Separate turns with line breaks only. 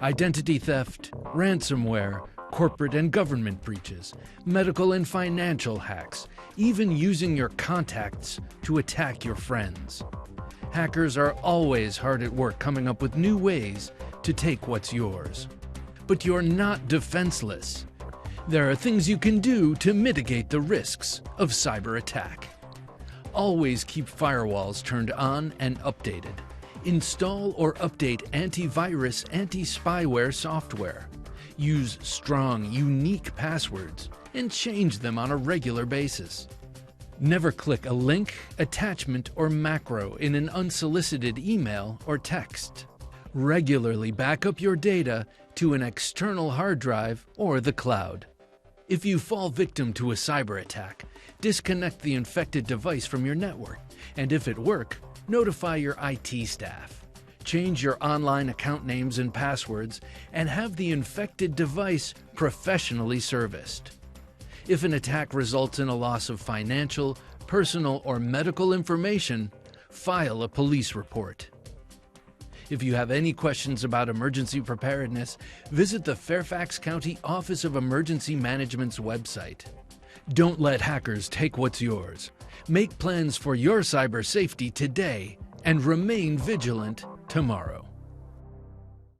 identity theft, ransomware, corporate and government breaches, medical and financial hacks, even using your contacts to attack your friends. Hackers are always hard at work coming up with new ways to take what's yours. But you're not defenseless. There are things you can do to mitigate the risks of cyber attack. Always keep firewalls turned on and updated. Install or update antivirus, anti-spyware software. Use strong, unique passwords and change them on a regular basis. Never click a link, attachment, or macro in an unsolicited email or text. Regularly back up your data to an external hard drive or the cloud. If you fall victim to a cyber attack, disconnect the infected device from your network, and if it works, notify your IT staff. Change your online account names and passwords, and have the infected device professionally serviced. If an attack results in a loss of financial, personal, or medical information, file a police report. If you have any questions about emergency preparedness, visit the Fairfax County Office of Emergency Management's website. Don't let hackers take what's yours. Make plans for your cyber safety today and remain vigilant tomorrow.